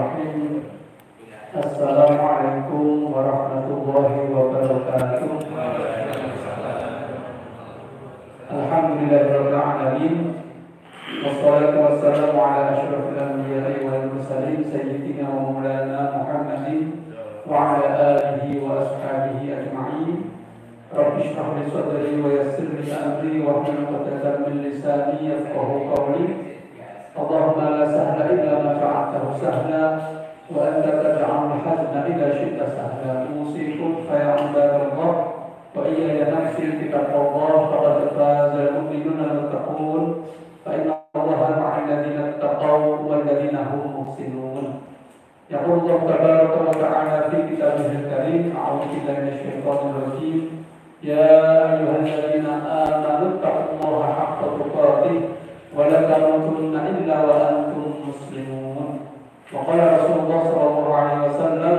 Bismillahirrahmanirrahim. Assalamualaikum warahmatullahi wabarakatuh. Alhamdulillahirabbil alamin. Wassalatu wassalamu ala asyrafil anbiya'i wal mursalin sayyidina wa maulana Muhammadin wa ala alihi wa ashabihi ajma'in. Rabbi shrah li sadri wa yassir li amri wa hlul 'uqdatam min lisani yafqahu qawli. Allahumma la sahla illa ma ja'altahu sahla wa anta taj'alul hazna idza syi'ta sahla. Usikum fa ya ibadallah wa iyaya nafsi bittaqwallah faqad faza al-mu'minuna al-muttaqun fa inna Allaha ma'al ladzina ittaqaw wal ladzina hum muhsinun. Yaqulu Allah tabaraka wa ta'ala fi kitabihil karim, a'udzu billahi minasy syaithanir rajim. Ya ayyuhalladzina amanu taqullaha haqqa tuqatih wa la tamutunna illa wa antum muslimun. Wa qala Rasulullah sallallahu alaihi wasallam,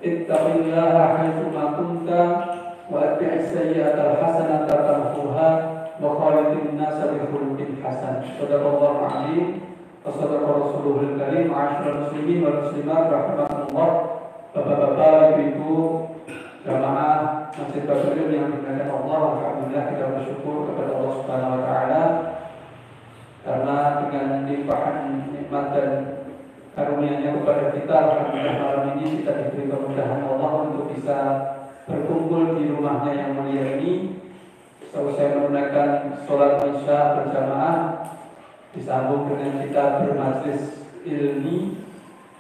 ittaqillaha haitsu ma kunta wa atbi'is sayyi'ata al-hasanata tamhuha wa khaliqin nasa bi khuluqin hasan. Shadaqallahu alaihi wa sadaqa rasuluhul karim. Ma'asyiral muslimin wal muslimat rahimakumullah. Bapak-bapak, ibu-ibu, jamaah Masjid Basuril yang dimuliakan Allah, alhamdulillah kita bersyukur kepada Allah Subhanahu wa taala karena dengan limpahan nikmat dan karunia-Nya kepada kita, alhamdulillah malam ini kita diberi kemudahan Allah untuk bisa berkumpul di rumahnya yang mulia ini. Selesai menunaikan sholat Isya berjamaah, disambung dengan kita bermajlis ilmi,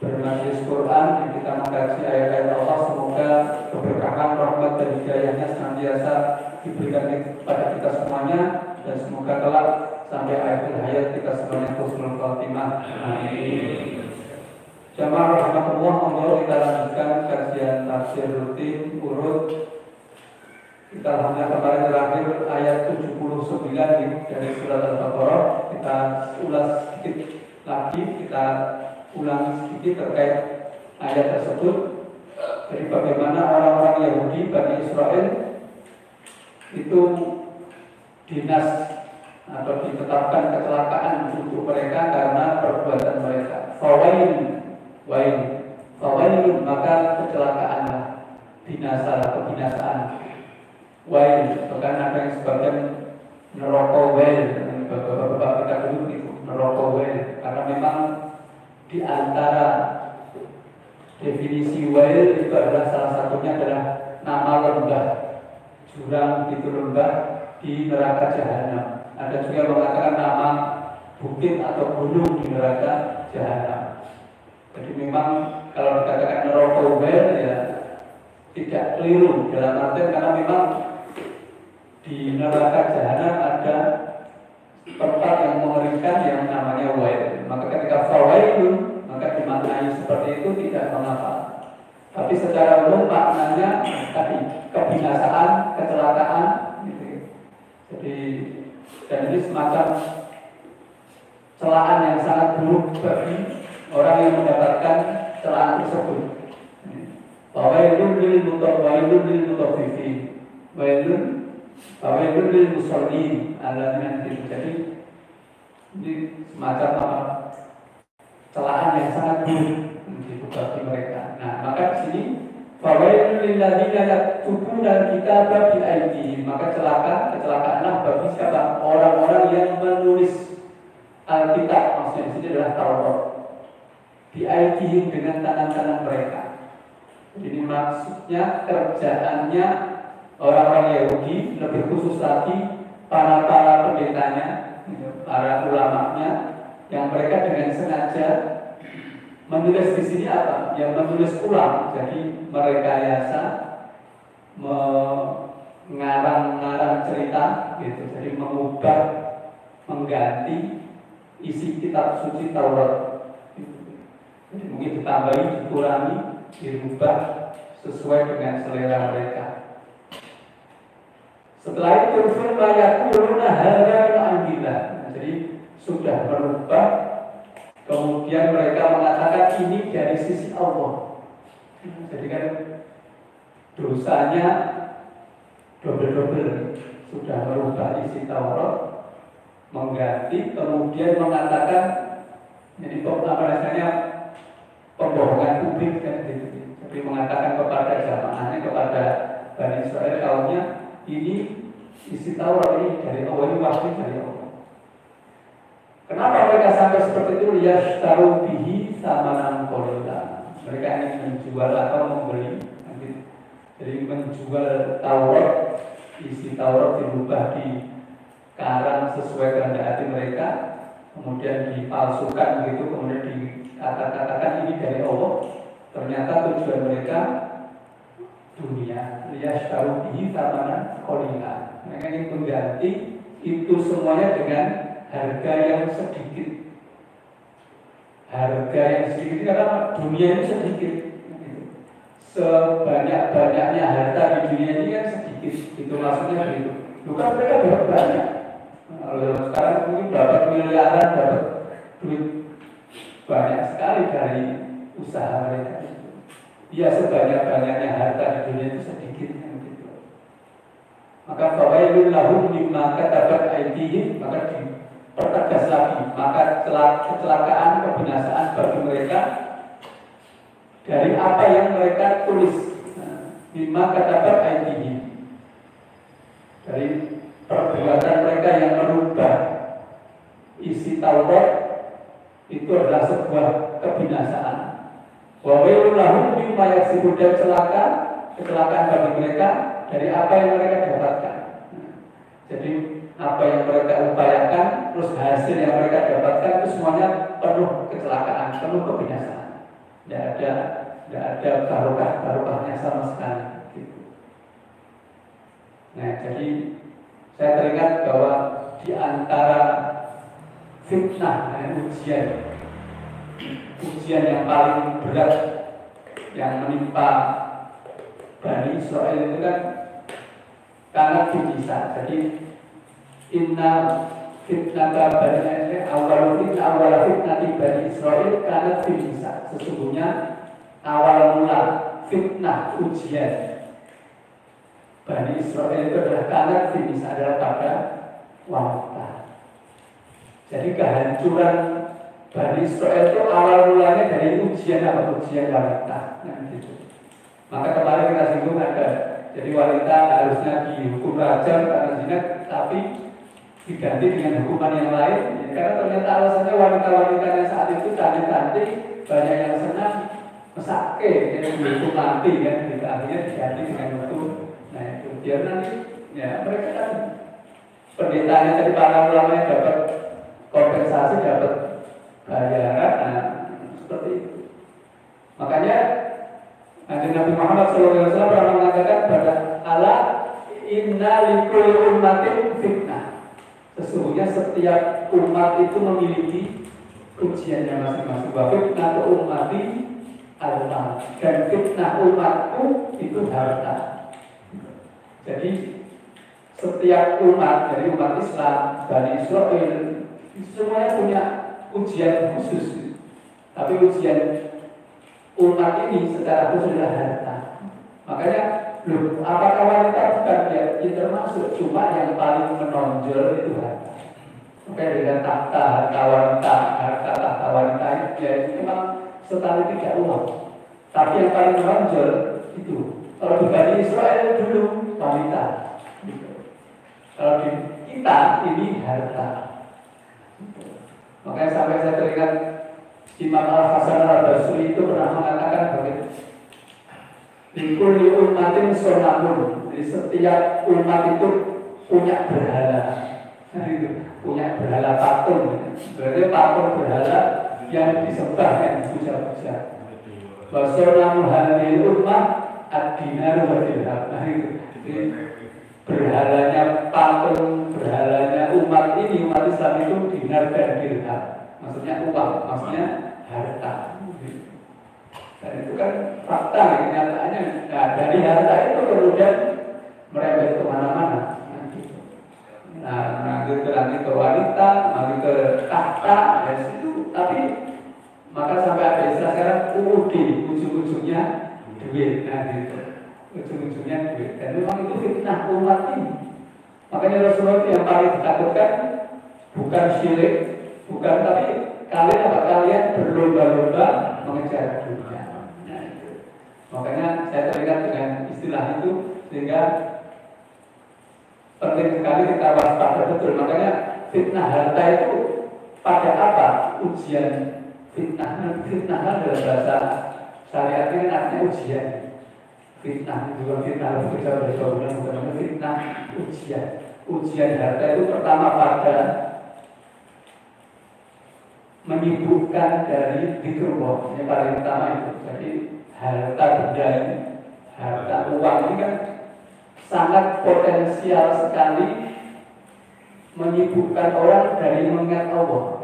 bermajlis Quran yang kita mengkaji ayat-ayat Allah. Semoga keberkahan, rahmat dan hidayahnya senantiasa diberikan kepada kita semuanya, dan semoga kelak sampai akhir hayat kita semuanya husnul khotimah. Amin. Jamaah rahmatullah, monggo kita lanjutkan kajian tafsir rutin urut. Kita alhamdulillah kemarin terakhir ayat 79 dari surat Al-Baqarah. Kita ulas sedikit lagi, kita ulang sedikit terkait ayat tersebut. Jadi bagaimana orang-orang Yahudi, Bani Israel itu dinas atau ditetapkan kecelakaan untuk mereka karena perbuatan mereka. Fawailun, maka kecelakaanlah, binasa, kebinasaan. Wail, bahkan ada yang sebagian neraka wail, bapak-bapak kita dulu itu neraka wail, karena memang di antara definisi wail itu adalah salah satunya adalah nama lembah, jurang itu lembah di neraka jahanam. Ada juga mengatakan nama bukit atau gunung di neraka jahanam. Jadi memang kalau dikatakan neraka wail ya tidak keliru dalam artian karena memang di neraka jahanam ada tempat yang mengerikan yang namanya wail. Maka ketika fawailun, maka dimaknai seperti itu tidak mengapa. Tapi secara umum maknanya tadi kebinasaan, kecelakaan gitu. Jadi dan ini semacam celaan yang sangat buruk bagi orang yang mendapatkan celaan tersebut. Fawailun lil mutaffifin, wailun lil musallin alladzina hum. Jadi ini semacam apa? Celaan yang sangat buruk bagi mereka. Nah, maka di sini fawailul lil ladzina yaktubuna kitaba bi aydihim, maka kecelakaanlah bagi siapa? Orang-orang yang menulis Alkitab, maksudnya di sini adalah Taurat, bi aydihim, dengan tangan-tangan mereka. Jadi maksudnya kerjaannya orang-orang Yahudi, lebih khusus lagi para pendetanya, para ulamanya, yang mereka dengan sengaja menulis di sini apa? Yang menulis ulang. Jadi merekayasa, mengarang-ngarang cerita, gitu. Jadi mengubah, mengganti isi kitab suci Taurat. Jadi mungkin ditambahi, dikurangi, dirubah sesuai dengan selera mereka. Setelah itu firman yaquluna hadza anbillah. Jadi sudah berubah, kemudian mereka mengatakan ini dari sisi Allah. Jadi kan dosanya double, sudah merubah isi Taurat, mengganti, kemudian mengatakan, jadi apa rasanya pembohongan publik kan gitu. Jadi mengatakan kepada jamaahnya, kepada Bani Israel kaumnya, ini isi Taurat ini dari Allah, ini wahyu dari Allah. Kenapa mereka sampai seperti itu? Yashtaru bihi samanan qalila. Mereka ingin menjual atau membeli. Jadi menjual Taurat, isi Taurat dirubah di karang sesuai kehendak hati mereka, kemudian dipalsukan begitu, kemudian dikatakan ini dari Allah. Ternyata tujuan mereka dunia. Yashtaru bihi samanan qalila. Mereka ingin mengganti itu semuanya dengan harga yang sedikit. Harga yang sedikit karena dunia ini sedikit. Sebanyak-banyaknya harta di dunia ini kan sedikit. Itu maksudnya begitu. Bukan mereka dapat banyak. Sekarang mungkin dapat miliaran, dapat duit banyak sekali dari usaha mereka. Ya sebanyak-banyaknya harta di dunia itu sedikit. Maka fawailun lahum mimma katabat aydihim, maka dipertegas lagi, maka kecelakaan, kebinasaan bagi mereka dari apa yang mereka tulis. Mimma katabat aydihim, dari perbuatan mereka yang merubah isi Taurat, itu adalah sebuah kebinasaan. Wawailun lahum mimma yaksibun, dan kecelakaan bagi mereka dari apa yang mereka dapatkan. Jadi apa yang mereka upayakan, terus hasil yang mereka dapatkan itu semuanya penuh kecelakaan, penuh kebinasaan. Tidak ada barokahnya sama sekali. Gitu. Nah, jadi saya teringat bahwa di antara fitnah dan ujian yang paling berat yang menimpa Bani Israel itu kan karena bisa. Jadi inna fitnata Bani Israel awal fitnati Bani Israel karena bisa. Sesungguhnya awal mula fitnah ujian Bani Israel itu adalah karena bisa, adalah pada wanita. Jadi kehancuran Bani Israel itu awal mulanya dari ujian wanita. Nah, gitu. Maka kemarin kita singgung ada, jadi wanita harusnya dihukum rajam karena zina, tapi diganti dengan hukuman yang lain. Karena ternyata alasannya wanita-wanita yang saat itu cantik-cantik, banyak yang senang, mesake, yang dihukum mati kan, akhirnya diganti dengan hukum. Nah itu biar nanti, ya mereka kan pendetanya dari para ulama yang dapat kompensasi, dapat bayaran, nah seperti itu. Makanya Nabi Muhammad SAW pernah mengatakan pada Allah, inna likulli ummatin fitnah. Sesungguhnya setiap umat itu memiliki ujiannya masing-masing. Wa fitnah ummati al-mal, dan fitnah umatku itu harta. Jadi setiap umat, dari umat Islam, Bani Israel, semuanya punya ujian khusus. Tapi ujian umat ini secara khusus adalah harta. Makanya, apakah wanita bukan ya termasuk, cuma yang paling menonjol itu harta. Makanya dengan harta wanita ya itu memang setali tidak uang. Tapi yang paling menonjol itu, kalau di Bani Israel dulu wanita. Kalau di kita ini harta. Makanya sampai saya teringat Imam Al-Hasan Al-Basri itu pernah mengatakan begitu. Likulli ummatin sonamun. Jadi setiap umat itu punya berhala. Nah, itu punya berhala patung. Berarti patung berhala yang disembah, yang dipuja-puja. Wa sonamu hadhil ummah ad-dinar wa dirham. Nah itu. Jadi berhalanya patung, berhalanya umat ini, umat Islam itu dinar dan dirham. Maksudnya uang, maksudnya harta. Dan itu kan fakta, kenyataannya. Nah, dari harta itu kemudian merembet kemana-mana. Nah, nanti ke wanita, nanti ke tahta, dan situ. Tapi maka sampai ada istilah sekarang UUD, ujung-ujungnya duit. Nah, gitu. Ujung-ujungnya duit. Dan memang itu fitnah umat ini. Makanya Rasulullah yang paling ditakutkan bukan syirik, bukan, tapi kalian berlomba-lomba mengejar dunia. Nah, itu. Makanya saya teringat dengan istilah itu, sehingga penting sekali kita waspada betul. Makanya fitnah harta itu pada apa ujian fitnah? Fitnah dalam bahasa syariat ini artinya ujian. Fitnah juga fitnah bekerja bersama bukan fitnah ujian. Ujian harta itu pertama pada menyibukkan dari zikrullah, ini paling utama itu. Jadi harta benda ini, harta uang ini kan sangat potensial sekali menyibukkan orang dari mengingat Allah.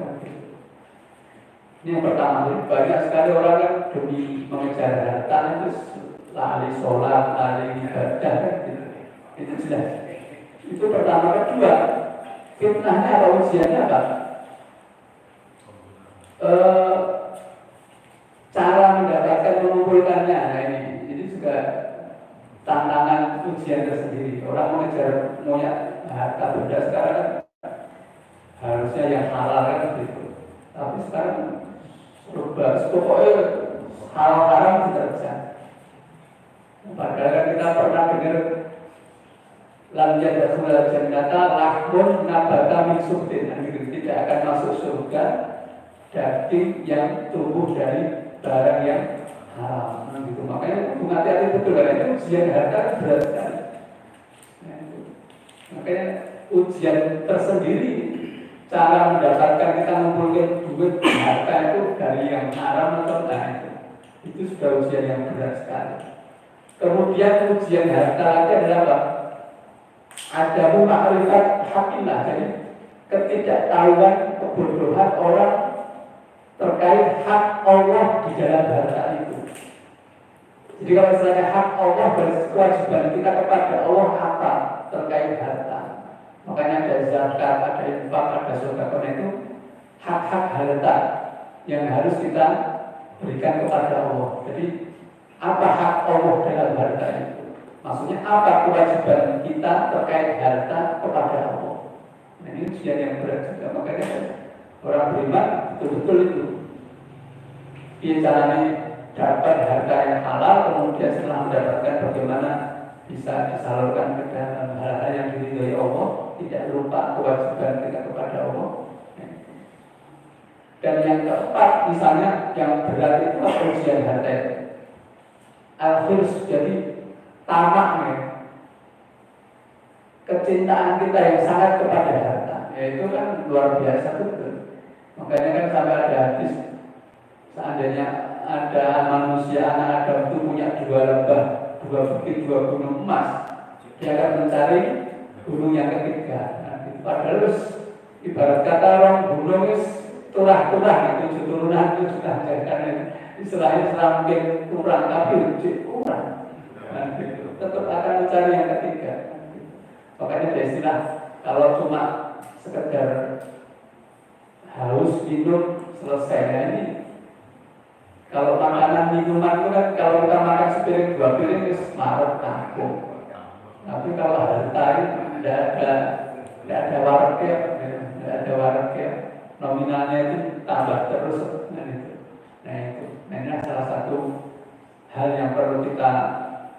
Ini yang pertama. Banyak sekali orang yang demi mengejar harta itu lali sholat, lali ibadah, itu jelas. Itu pertama. Kedua, fitnahnya atau ujiannya apa? Cara mendapatkan mengumpulkannya. Nah ini juga tantangan ujian tersendiri. Orang mengejar punya harta benda sekarang harusnya yang halal kan gitu. Tapi sekarang pokoknya hal haram tidak bisa. Padahal kan kita pernah dengar lam yadkhulul jannata lahmun nabata min suhtin. Tidak akan masuk surga daging yang tumbuh dari barang yang haram. Gitu. Makanya hati-hati betul karena itu ujian harta berat sekali. Makanya ujian tersendiri cara mendapatkan kita mengumpulkan duit harta itu dari yang haram atau enggak itu sudah ujian yang berat sekali. Kemudian ujian harta lagi adalah apa? Ada ma'rifat hakillah, jadi ketidaktahuan, kebodohan orang terkait hak Allah di dalam harta itu. Jadi kalau misalnya hak Allah berkewajiban kita kepada Allah apa terkait harta. Makanya ada zakat, ada infak, ada sedekah, itu hak-hak harta yang harus kita berikan kepada Allah. Jadi apa hak Allah dalam harta itu? Maksudnya apa kewajiban kita terkait harta kepada Allah? Nah, ini ujian yang berat juga. Makanya orang beriman betul-betul itu dia caranya dapat harta yang halal, kemudian setelah mendapatkan bagaimana bisa disalurkan ke dalam hal-hal yang diridhoi Allah, tidak lupa kewajiban kita kepada Allah. Dan yang keempat, misalnya yang berat itu ujian harta itu al-khirs, jadi tamaknya kecintaan kita yang sangat kepada harta, yaitu kan luar biasa betul. Makanya kan sampai ada hadis, seandainya ada manusia anak Adam itu punya 2 lembah, 2 bukit, 2 gunung emas, dia akan mencari gunung yang ketiga. Nah, padahal ibarat kata orang gunung turah-turah itu turunan itu sudah jadikan istilahnya mungkin kurang, tapi kurang. Nah, gitu. Tetap akan mencari yang ketiga. Makanya ada istilah kalau cuma sekedar haus minum selesai. Nah, ini kalau makanan minuman itu kan kalau kita makan sepiring 2 piring itu marah tanggung. Tapi kalau harta itu tidak ada waraknya, nominalnya itu tambah terus. Nah, ini salah satu hal yang perlu kita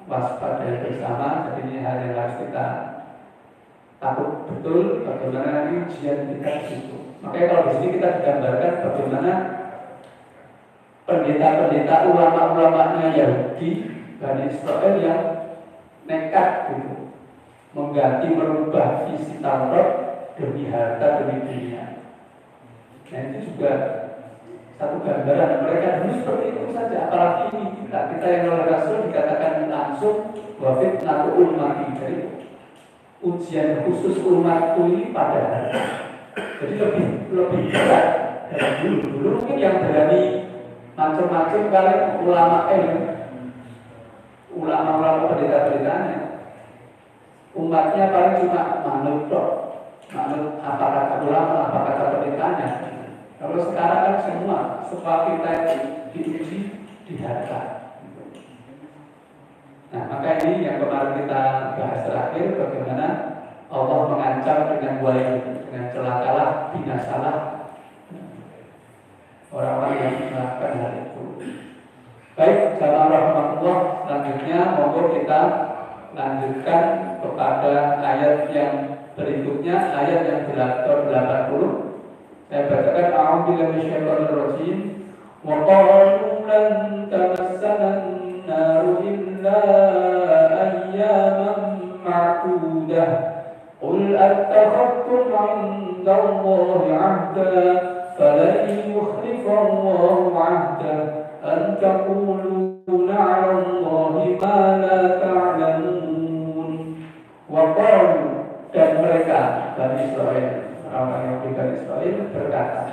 waspadai bersama. Jadi ini hal yang harus kita takut betul bagaimana ini ujian kita di situ. Makanya kalau di sini kita digambarkan bagaimana pendeta-pendeta ulama-ulamanya Yahudi Bani Israel yang nekat gitu mengganti merubah isi Taurat demi harta demi dunia. Nah itu juga satu gambaran mereka dulu seperti itu saja. Apalagi ini kita yang oleh Rasul dikatakan langsung bahwa fitnatu ummati, jadi ujian khusus umatku ini pada harta. Jadi lebih berat dari dulu mungkin yang berani macam-macam kali ulama pendeta-pendetanya. Umatnya paling cuma manut apa kata ulama, apa kata pendetanya. Kalau sekarang kan semua kita diuji di harta. Nah, maka ini yang kemarin kita bahas terakhir, bagaimana Allah mengancam dengan celakalah, binasalah orang-orang yang melakukan hal itu. Baik, jamaah rahmatullah, selanjutnya monggo kita lanjutkan kepada ayat yang berikutnya, ayat yang 80. Saya bacakan a'udzubillahi minasyaitonir rajim. Wa qalu lan tamassana an-naru illa ayyaman ma'dudah. Qul attakhadtum 'inda Allahi 'ahdan falan yukhlifa Allahu 'ahdah an taquluna 'ala Allahi ma la ta'lamun. Wa qalu, dan mereka Bani Israil, orang-orang yang di Bani Israil berkata,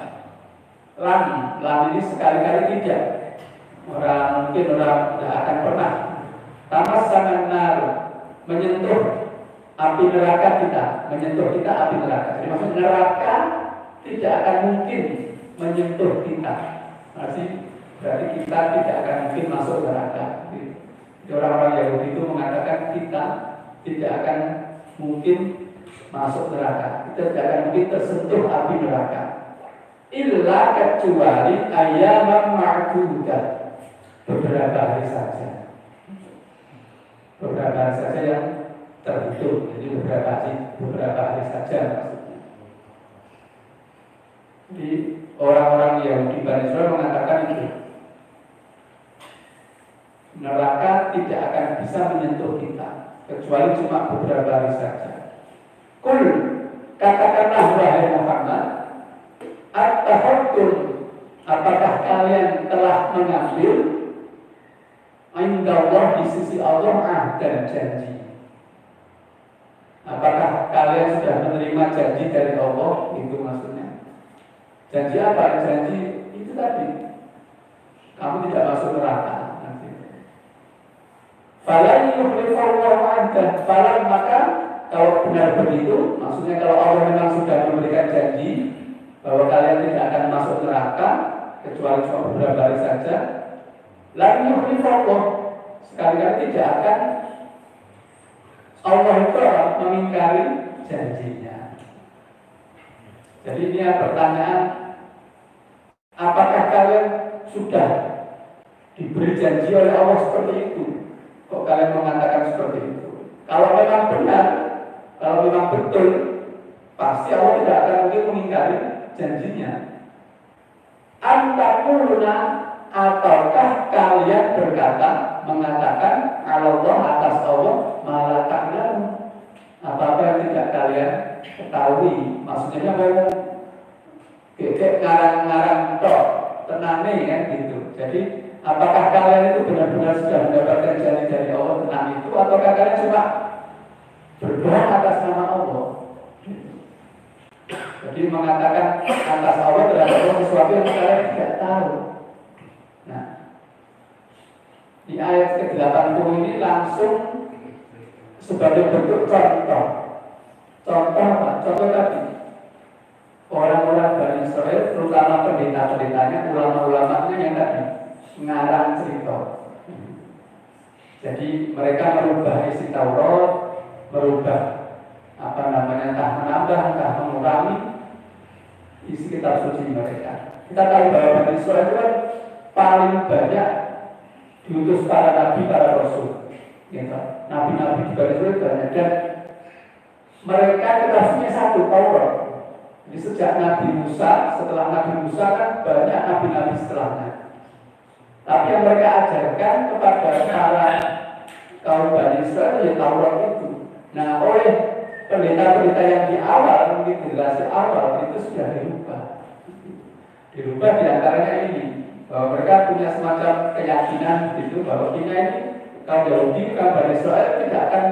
lam ini sekali-kali tidak. Mungkin orang tidak akan pernah tamassanan nar, menyentuh api neraka kita, menyentuh kita api neraka. Jadi maksud neraka tidak akan mungkin menyentuh kita. Berarti kita tidak akan mungkin masuk neraka. Jadi orang-orang Yahudi itu mengatakan kita tidak akan mungkin masuk neraka, kita tidak akan mungkin tersentuh api neraka. Illa kecuali ayyaman ma'dudah, beberapa hari saja. Beberapa hari saja yang terhitung. Jadi beberapa hari saja maksudnya. Jadi orang-orang Yahudi Bani Israil mengatakan itu, neraka tidak akan bisa menyentuh kita kecuali cuma beberapa hari saja. Qul, katakanlah wahai Muhammad, attakhadtum, apakah kalian telah mengambil indallah, di sisi Allah, ahdan, janji? Apakah kalian sudah menerima janji dari Allah? Itu maksudnya. Janji apa? Janji itu tadi, kamu tidak masuk neraka nanti. Falan yukhlifallahu 'ahdah, falan, maka kalau benar begitu, maksudnya kalau Allah memang sudah memberikan janji bahwa kalian tidak akan masuk neraka kecuali cuma beberapa hari saja, la yukhlifallah, sekali-kali tidak akan Allah itu mengingkari janjinya. Jadi ini pertanyaan, apakah kalian sudah diberi janji oleh Allah seperti itu? Kok kalian mengatakan seperti itu? Kalau memang benar, kalau memang betul, pasti Allah tidak akan mungkin mengingkari janjinya. Antaquluna, ataukah kalian berkata, mengatakan Allah atas Allah malah ta'lamun, apa-apa yang tidak kalian ketahui. Maksudnya mau gegek ngarang-ngarang tok tenane kan gitu. Jadi apakah kalian itu benar-benar sudah mendapatkan janji dari Allah tentang itu, ataukah kalian cuma berbohong atas nama Allah? Jadi mengatakan atas Allah terhadap Allah sesuatu yang kalian tidak tahu. Nah, di ayat ke-80 ini langsung sebagai bentuk contoh. Contoh apa? Contoh tadi, orang-orang Bani Israil, terutama pendeta-pendetanya, ulama-ulamanya yang tadi ngarang cerita. Jadi mereka merubah isi Taurat, merubah entah menambah, entah mengurangi isi kitab suci mereka. Kita tahu bahwa Bani Israil itu kan paling banyak diutus para nabi, para rasul. Gitu. Nabi-nabi di Bani Israil banyak, dan mereka kerasnya satu, Taurat. Jadi sejak Nabi Musa, setelah Nabi Musa kan banyak nabi-nabi setelahnya. Tapi yang mereka ajarkan kepada para kaum Bani Israil ya Taurat itu. Nah, oleh pendeta-pendeta yang di awal, mungkin generasi awal itu sudah dirubah di antaranya ini, bahwa mereka punya semacam keyakinan gitu, bahwa kita ini kaum Yahudi, kaum Bani Israil tidak akan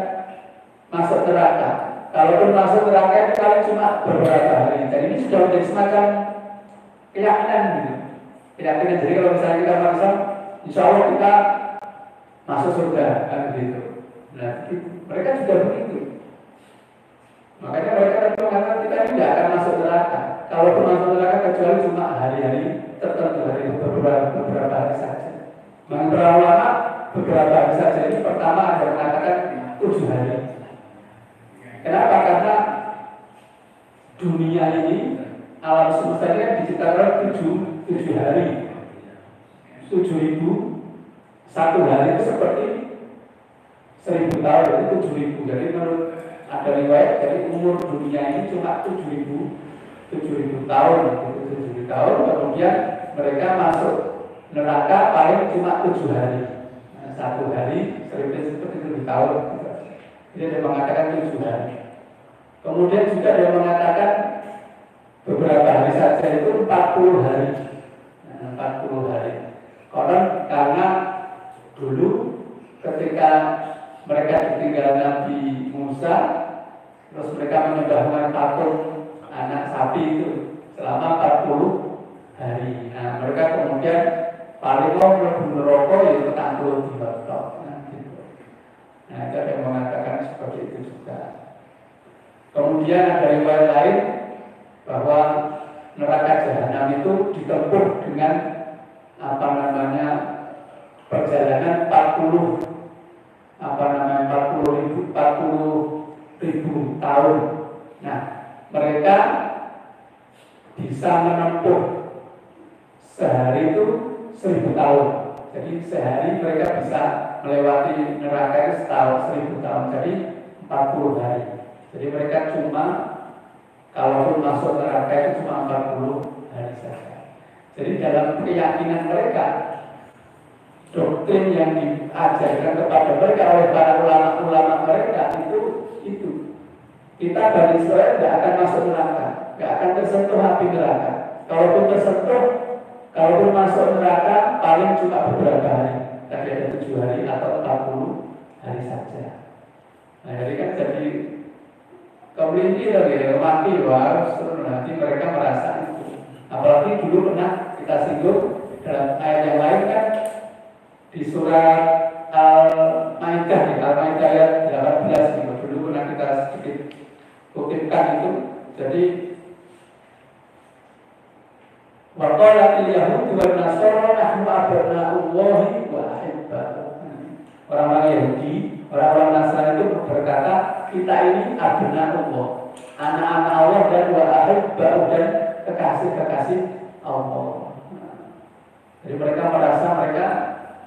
masuk neraka. Kalaupun masuk neraka itu kali cuma beberapa hari. Dan ini sudah menjadi semacam keyakinan gitu. Keyakinan, jadi kalau misalnya kita masuk, insya Allah kita masuk surga kan gitu. Nah, mereka juga begitu. Makanya mereka mengatakan kita tidak akan masuk neraka. Kalaupun masuk neraka kecuali cuma hari-hari tertentu, hari beberapa hari saja. Menurut ulama beberapa hari saja ini pertama ada mengatakan 7 hari. Kenapa? Karena dunia ini, alam semesta ini diciptakan 7 7 hari. 7.000 satu hari itu seperti 1.000 tahun, jadi 7.000. Jadi menurut ada riwayat, jadi umur dunia ini cuma 7.000 tahun, gitu, 7.000 tahun. Kemudian mereka masuk neraka paling cuma 7 hari. Nah, satu hari seperti 7 tahun. Jadi dia mengatakan 7 hari. Kemudian juga dia mengatakan beberapa hari saja itu 40 hari. Nah, 40 hari. Karena dulu ketika mereka ditinggal Nabi Musa, terus mereka menyembah patung anak sapi itu selama 40 hari. Nah, mereka kemudian paling mau mlebu neraka ya tekan 10 dina tok. Nah, itu ada yang mengatakan seperti itu juga. Kemudian ada riwayat lain bahwa neraka jahanam itu ditempuh dengan perjalanan 40.000 tahun. Nah, mereka bisa menempuh sehari itu 1.000 tahun. Jadi sehari mereka bisa melewati neraka itu setahun 1.000 tahun. Jadi 40 hari. Jadi mereka cuma kalaupun masuk neraka itu cuma 40 hari saja. Jadi dalam keyakinan mereka, doktrin yang diajarkan kepada mereka oleh para ulama-ulama mereka itu kita Bani Israel tidak akan masuk neraka, tidak akan tersentuh api neraka. Kalaupun masuk neraka paling cuma beberapa hari, tadi ada 7 hari atau 40 hari saja. Nah, jadi kemudian lagi mati harus nanti mereka merasa itu. Apalagi dulu pernah kita singgung dalam ayat yang lain kan di surat Al-Maidah ayat 18 itu dulu pernah kita sedikit kutipkan itu. Jadi wa qalatil yahud wan nasara nahnu abna'ullahi wa ahibba'uh. Orang-orang Yahudi, orang-orang Nasrani itu berkata kita ini abna'ullah, anak-anak Allah, dan wa ahibba'uh, dan kekasih-kekasih Allah. Jadi mereka merasa mereka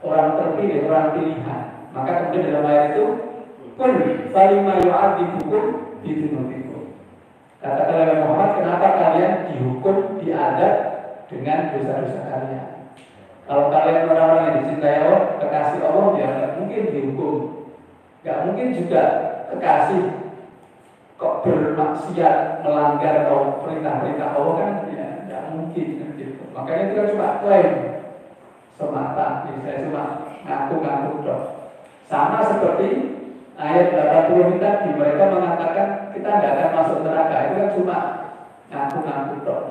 orang terpilih, orang pilihan. Maka kemudian dalam ayat itu qul falima yu'adzibukum bidunubikum. Kata Muhammad, kenapa kalian dihukum, diadab dengan dosa-dosa kalian? Kalau kalian orang-orang yang dicintai Allah, kekasih Allah, ya tidak mungkin dihukum. Tidak mungkin juga kekasih kok bermaksiat, melanggar atau perintah-perintah Allah kan, ya tidak mungkin gitu. Makanya itu kan cuma klaim semata, saya cuma ngaku-ngaku dong. Sama seperti ayat 80 tadi, mereka mengatakan kita tidak akan masuk neraka, itu kan cuma ngaku-ngaku dong.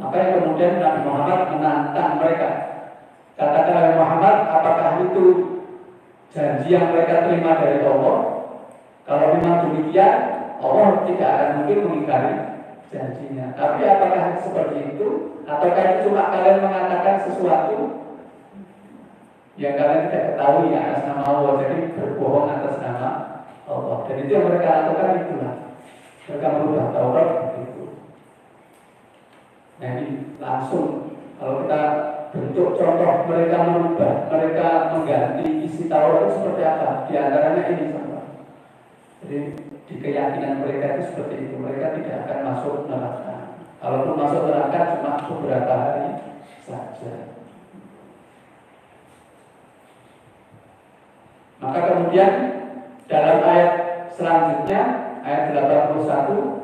Makanya kemudian Nabi Muhammad menantang mereka. Katakan Muhammad, apakah itu janji yang mereka terima dari Allah? Kalau memang demikian, Allah tidak akan mungkin mengingkari janjinya. Tapi apakah seperti itu? Ataukah itu cuma kalian mengatakan sesuatu yang kalian tidak ketahui ya atas nama Allah, jadi berbohong atas nama Allah. Dan itu yang mereka lakukan itulah. Mereka merubah Taurat begitu. Nah ini langsung kalau kita bentuk contoh mereka merubah, mereka mengganti isi Taurat itu seperti apa? Di antaranya ini sama. Jadi di keyakinan mereka itu seperti itu. Mereka tidak akan masuk neraka. Kalaupun masuk neraka cuma beberapa hari saja. Maka kemudian dalam ayat selanjutnya, ayat 81,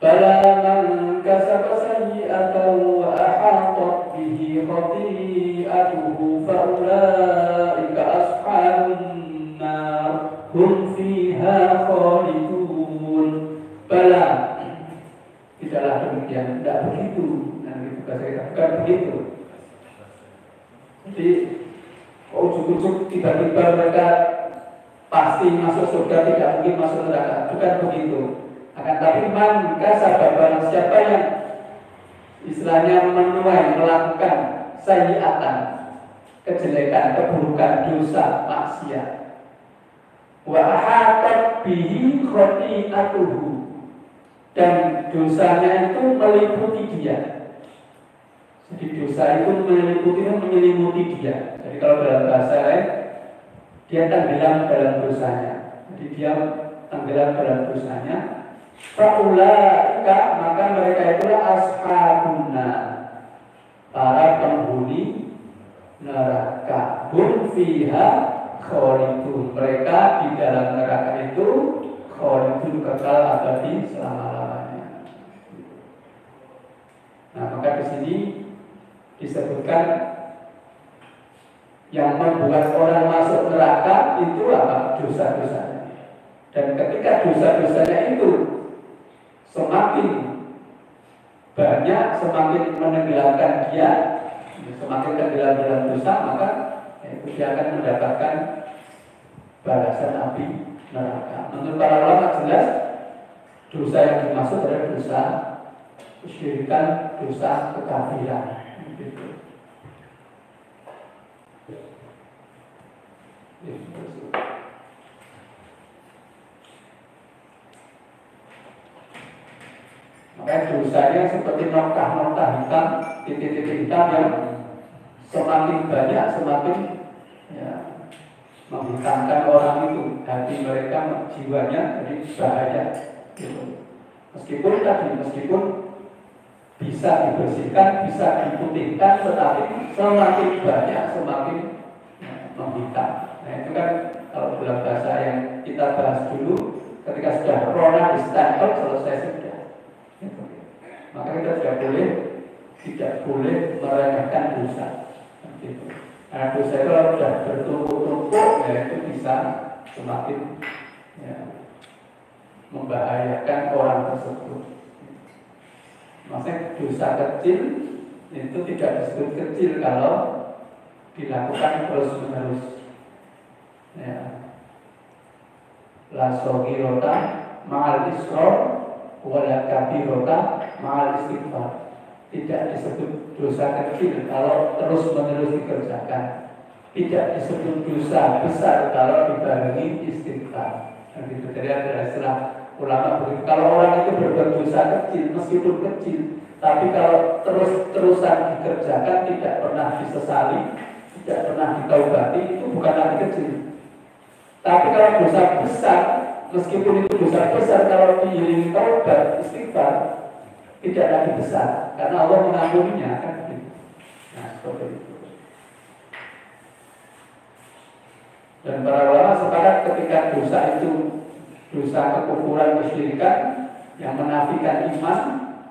bala man kasaba sayyi'atan wa ahatat bihi khati'atuhu fa ulaika ashabun nar hum fiha khalidun. Bala, tidaklah demikian, tidak begitu. Nanti bukan begitu. Jadi ujuk-ujuk tiba-tiba mereka pasti masuk surga, tidak mungkin masuk neraka. Bukan begitu. Akan tapi man kasaba, barang siapa yang istilahnya menuai, melakukan sayyi'atan, kejelekan, keburukan, dosa, maksiat, wa ahatat bihi khati'atuhu, dan dosanya itu meliputi dia. Jadi dosa itu menyelimuti dia. Jadi kalau dalam bahasa lain, dia tenggelam dalam dosanya. Jadi dia tenggelam dalam dosanya. Faulaika, maka mereka itulah ashabuna, para penghuni neraka. Hum fiha khalidun. Mereka di dalam neraka itu khalidun, kekal abadi selama-lamanya. Nah, maka di sini disebutkan yang membuat orang masuk neraka itu apa? Dosa-dosanya. Dan ketika dosa-dosanya itu semakin banyak, semakin menenggelamkan dia, semakin tenggelam dalam dosa, maka dia akan mendapatkan balasan api neraka. Menurut para ulama jelas dosa yang dimaksud adalah dosa kesyirikan, dosa kekafiran. Makanya dosanya seperti noktah-noktah hitam, titik-titik hitam yang semakin banyak, semakin menghitamkan orang itu, hati mereka, jiwanya, jadi bahaya. Gitu. Meskipun bisa dibersihkan, bisa diputihkan, tetapi semakin banyak, semakin menghitam. Nah itu kan kalau dalam bahasa yang kita bahas dulu, ketika sudah corona di-stempel, selesai sudah. Maka kita tidak boleh meremehkan dosa. Gitu. Karena dosa itu kalau sudah bertumpuk-tumpuk, ya itu bisa semakin membahayakan orang tersebut. Maksudnya dosa kecil itu tidak disebut kecil kalau dilakukan terus-menerus. La soghirota ma'al israr wala kabirota ma'al istighfar. Tidak disebut dosa kecil kalau terus-menerus dikerjakan. Tidak disebut dosa besar kalau dibarengi istighfar. Jadi ada istilah ulama begitu. Kalau orang itu berbuat dosa kecil, meskipun kecil, tapi kalau terus-terusan dikerjakan, tidak pernah disesali, tidak pernah ditaubati, itu bukan lagi kecil. Tapi kalau dosa besar, meskipun itu dosa besar, kalau diiringi taubat, istighfar, tidak lagi besar, karena Allah mengampuninya, kan begitu. Nah, seperti itu. Dan para ulama sepakat ketika dosa itu dosa kekufuran, kesyirikan yang menafikan iman,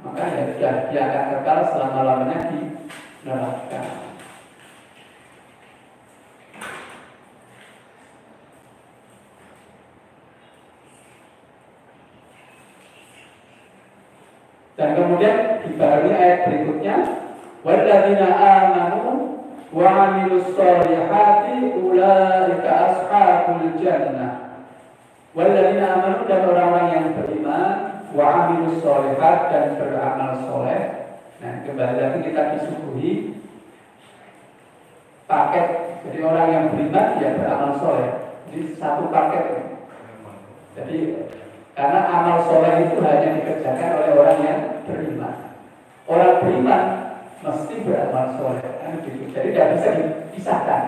maka ya sudah, dia akan kekal selama-lamanya di neraka. Dan kemudian dibarengi ayat berikutnya, walladzina amanu wa 'amilus sholihati ulaika ashabul jannah. Walladzina amanu, dan orang-orang yang beriman, wa 'amilus sholihat, dan beramal soleh. Nah, kembali lagi kita disuguhi paket. Jadi orang yang beriman dia beramal soleh. Jadi satu paket. Jadi karena amal soleh itu hanya dikerjakan oleh orang yang beriman. Orang beriman mesti beramal soleh, kan gitu. Jadi tidak bisa dipisahkan.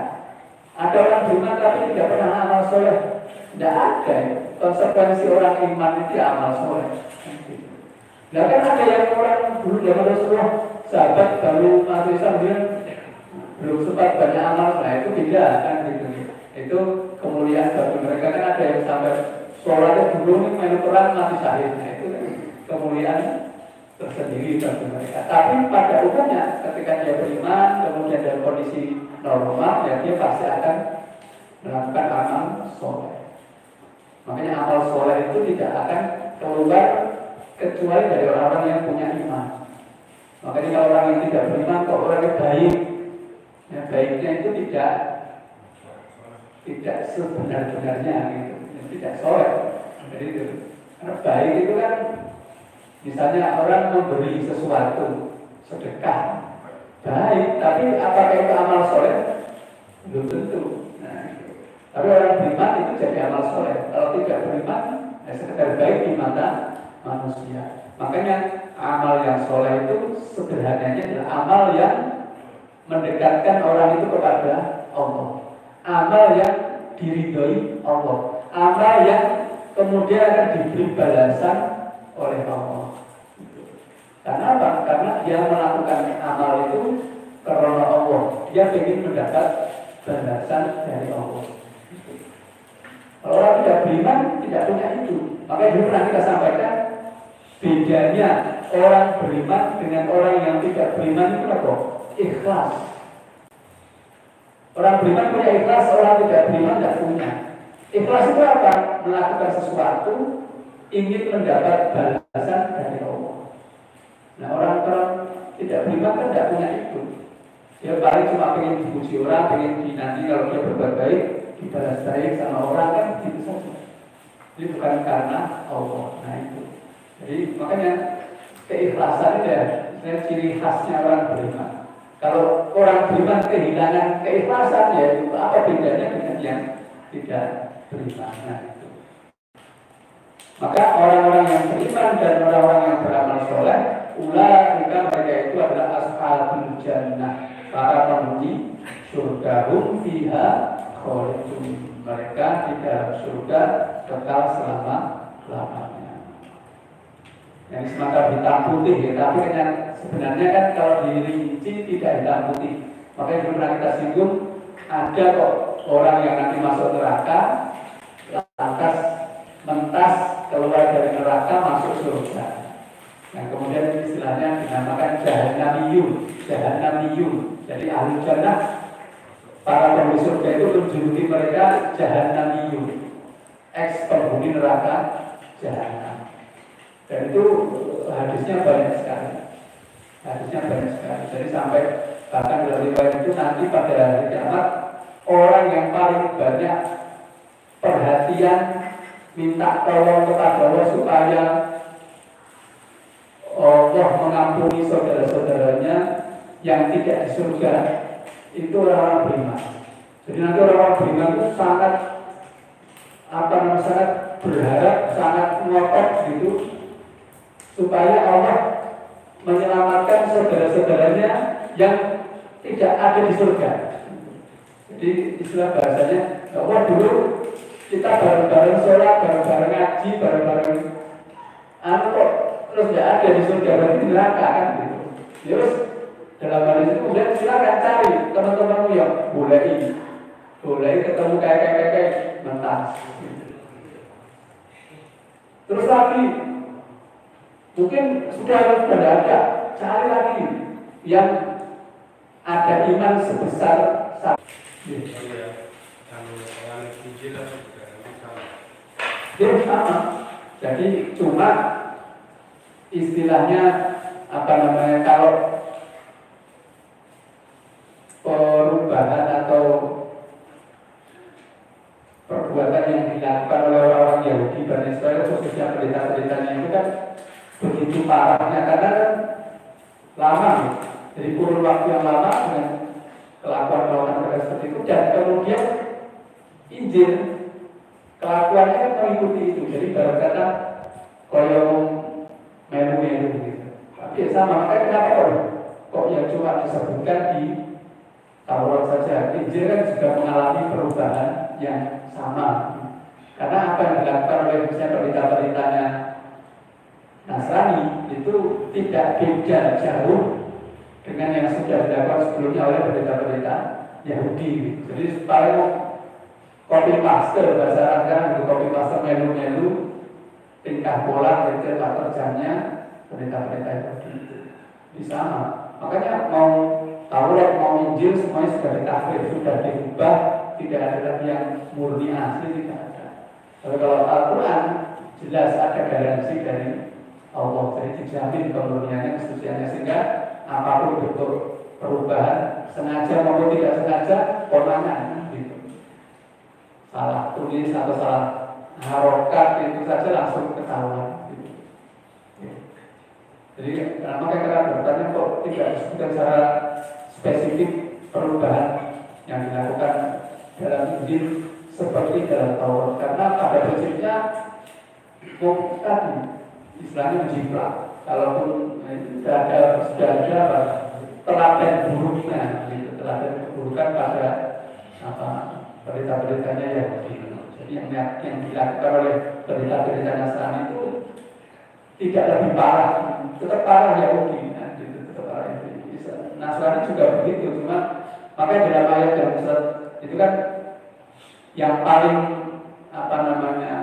Ada orang beriman tapi tidak pernah amal soleh, tidak ada. Konsekuensi orang iman itu amal soleh. Nah kan ada yang orang dulu zaman Rasulullah, sahabat baru masuk Islam belum sempat banyak amal, nah itu beda kan gitu. Itu kemuliaan bagi mereka. Kan ada yang sampai sholatnya dulu main perang mati syahid, nah itu kemuliaan tersendiri bagi mereka. Tapi pada umumnya ketika dia beriman, kemudian dalam kondisi normal, ya dia pasti akan melakukan amal soleh. Makanya amal soleh itu tidak akan keluar kecuali dari orang-orang yang punya iman. Makanya kalau orang yang tidak beriman, kok orangnya baik, ya, baiknya itu tidak sebenar-benarnya gitu. Tidak soleh. Jadi itu. Karena baik itu kan, misalnya orang memberi sesuatu, sedekah, baik, tapi apakah itu amal soleh? Belum tentu. Nah, tapi orang beriman itu jadi amal soleh. Kalau tidak beriman, ya sekedar baik di mata manusia. Makanya amal yang soleh itu sederhananya adalah amal yang mendekatkan orang itu kepada Allah, amal yang diridhoi Allah, amal yang kemudian akan diberi balasan oleh Allah. Karena apa? Karena dia melakukan amal itu karena Allah, dia ingin mendapat balasan dari Allah. Kalau orang tidak beriman, tidak punya itu. Makanya dulu pernah kita sampaikan, bedanya orang beriman dengan orang yang tidak beriman itu apa? Ikhlas. Orang beriman punya ikhlas, orang tidak beriman tidak punya. Ikhlas itu apa? Melakukan sesuatu, ingin mendapat balasan dari Allah. Nah, orang-orang tidak beriman kan tidak punya itu. Dia paling cuma pengen dipuji orang, pengen dinanti kalau dia berbuat baik, dibalas baik sama orang, kan gitu saja. Ini bukan karena Allah. Nah itu. Jadi makanya keikhlasan itu ya ciri khasnya orang beriman. Kalau orang beriman kehilangan keikhlasan, ya itu apa bedanya dengan yang tidak beriman? Nah itu. Maka orang-orang yang beriman dan orang-orang yang beramal soleh, mereka itu adalah ashabul jannah, para penghuni surga, hum fiha khalidun. Mereka di dalam surga kekal selama-lamanya. Yang semacam hitam putih ya, tapi sebenarnya kan kalau dirinci tidak hitam putih. Makanya dulu pernah kita singgung, ada kok orang yang nanti masuk neraka, lantas mentas keluar dari neraka masuk surga. Yang kemudian istilahnya dinamakan jahannamiyun. Jadi ahli jannah, para penghuni surga itu menjuluki mereka jahannamiyun, ex penghuni neraka jahanam. Dan itu hadisnya banyak sekali. Jadi sampai bahkan dalam riwayat itu nanti pada hari kiamat, orang yang paling banyak perhatian, minta tolong kepada Allah supaya Allah mengampuni saudara-saudaranya yang tidak di surga, itu orang-orang beriman. Jadi nanti orang-orang beriman itu sangat berharap, sangat ngotot gitu, supaya Allah menyelamatkan saudara-saudaranya yang tidak ada di surga. Jadi istilah bahasanya, Allah dulu kita bareng-bareng sholat, bareng-bareng ngaji, bareng-bareng kok terus tidak ada di surga, berarti neraka kan gitu. Terus dalam hal itu kemudian silakan cari teman-temanmu yang boleh ketemu kayak mentas. Terus lagi mungkin sudah ada, cari lagi yang ada iman sebesar sama. Jadi cuma istilahnya kalau perubahan atau perbuatan yang dilakukan oleh orang-orang Yahudi Bani Israel, khususnya pendeta-pendetanya itu kan begitu parahnya, karena kan lama, jadi kurun waktu yang lama dengan kelakuan mereka seperti itu, dan kemudian Injil kelakuannya kan mengikuti itu. Jadi baru kata koyong melu gitu. Tapi sama, makanya kenapa kok yang cuma disebutkan di Taurat saja, Injil kan juga mengalami perubahan yang sama. Karena apa yang dilakukan oleh misalnya pendeta-pendetanya Nasrani itu tidak beda jauh dengan yang sudah dilakukan sebelumnya oleh pendeta-pendeta Yahudi. Jadi paling copy paste, bahasa Arab itu copy paste melu-melu tingkah pola dari kerjanya pendeta-pendeta Yahudi itu di sama. Makanya mau Taurat, mau Injil semuanya sudah ditahrif, sudah diubah, tidak ada lagi yang murni asli, tidak ada. Tapi kalau Al-Quran jelas ada garansi dari Allah, jadi dijamin kemurniannya, kesuciannya, sehingga apapun bentuk perubahan, sengaja maupun tidak sengaja, konangan gitu. Salah tulis atau salah harokat itu saja langsung ketahuan. Gitu. Jadi makanya bertanya kok tidak disebutkan secara spesifik perubahan yang dilakukan dalam Injil seperti dalam Taurat, karena pada prinsipnya tadi istilahnya menjiplak. kalaupun sudah ada apa, teladan buruknya, gitu, teladan keburukan pada apa berita-beritanya ya. Jadi yang dilakukan oleh berita-berita Nasrani itu tidak lebih parah, tetap parah Yahudi, gitu, tetap parah Yahudi. Nasrani juga begitu, cuma makanya dalam ayat yang itu kan yang paling apa namanya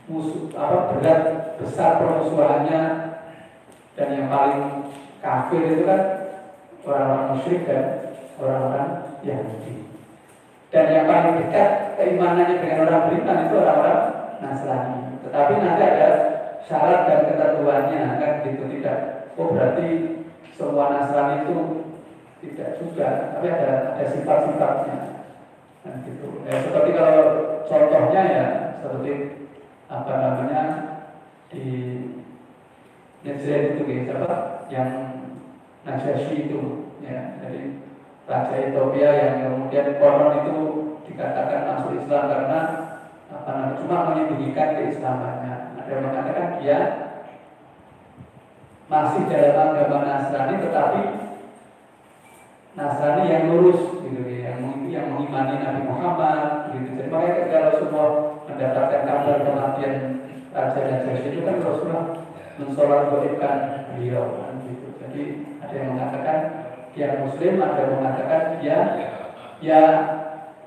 musuh apa berat besar permusuhannya dan yang paling kafir itu kan orang-orang musyrik dan orang-orang Yahudi. Dan yang paling dekat keimanannya dengan orang beriman itu orang-orang Nasrani. Tetapi nanti ada syarat dan ketentuannya kan gitu, tidak. Oh berarti semua Nasrani itu tidak juga, tapi ada sifat-sifatnya. Kan gitu. Seperti kalau contohnya ya seperti apa namanya di Najran itu siapa yang Najasyi itu ya, dari Raja Ethiopia yang kemudian konon itu dikatakan masuk Islam karena apa namanya cuma menyembunyikan keislamannya. Ada yang mengatakan dia masih dalam agama Nasrani tetapi Nasrani yang lurus gitu ya, yang mengimani Nabi Muhammad gitu. Jadi makanya ketika Rasulullah mendapatkan kabar kematian Raja Najasyi itu kan Rasulullah mensolatkan beliau kan gitu. Jadi ada yang mengatakan dia Muslim, ada yang mengatakan dia ya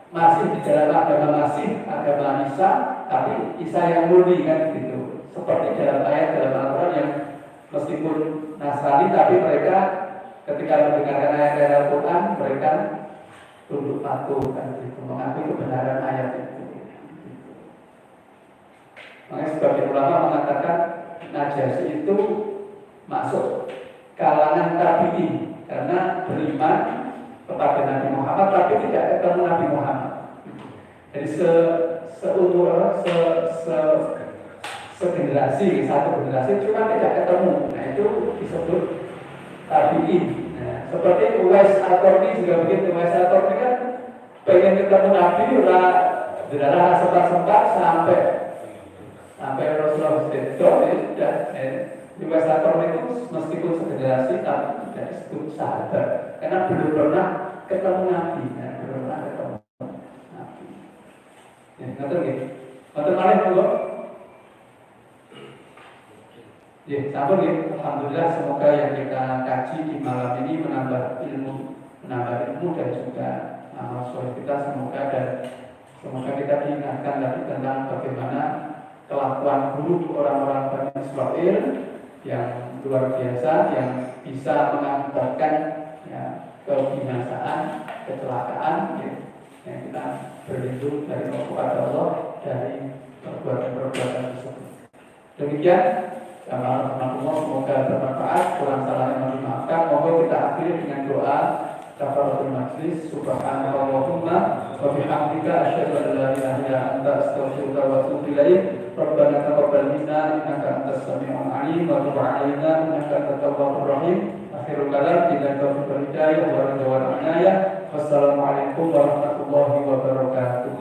masih di dalam agama Isa, tapi Isa yang murni kan gitu. Seperti dalam ayat dalam Al-Quran yang meskipun Nasrani tapi mereka ketika mendengarkan ayat-ayat Al-Quran mereka tunduk patuh kan gitu, mengakui kebenaran ayat itu. Makanya sebagian ulama mengatakan Najasyi itu masuk kalangan tabi'in karena beriman kepada Nabi Muhammad tapi tidak ketemu Nabi Muhammad. Jadi segenerasi, satu generasi cuma tidak ketemu. Nah itu disebut tabi'in. Nah, seperti Uwais Al-Qarni juga begitu. Uwais Al-Qarni kan pengen ketemu Nabi udah sempat sampai Rasulullah sedekah ya sudah. Uwais Al-Qarni itu meskipun segenerasi tapi tidak disebut sahabat karena belum pernah ketemu Nabi. Ya, belum pernah ketemu Nabi. Ya, ngerti gitu. Ngerti malih dulu. Ya, sampun ya. Alhamdulillah semoga yang kita kaji di malam ini menambah ilmu dan juga amal soleh kita semoga kita diingatkan lagi tentang bagaimana kelakuan buruk orang-orang Bani Israil yang luar biasa yang bisa mengakibatkan ya, kebinasaan, kecelakaan ya, yang kita berlindung dari Allah dari perbuatan-perbuatan tersebut. Demikian. Alhamdulillah semoga bermanfaat, kurang salah yang dimaafkan. Mohon kita akhiri dengan doa kafaratul majlis. Subhanallahumma wa bihamdika asyhadu an la ilaha illa anta astaghfiruka wa atubu ilaik. Rabbana taqabbal minna innaka antas samiul alim wa tub 'alaina innaka antat tawwabur rahim. Akhirul kalam bila taufiq hidayah wa ridha wa inayah. Wassalamualaikum warahmatullahi wabarakatuh.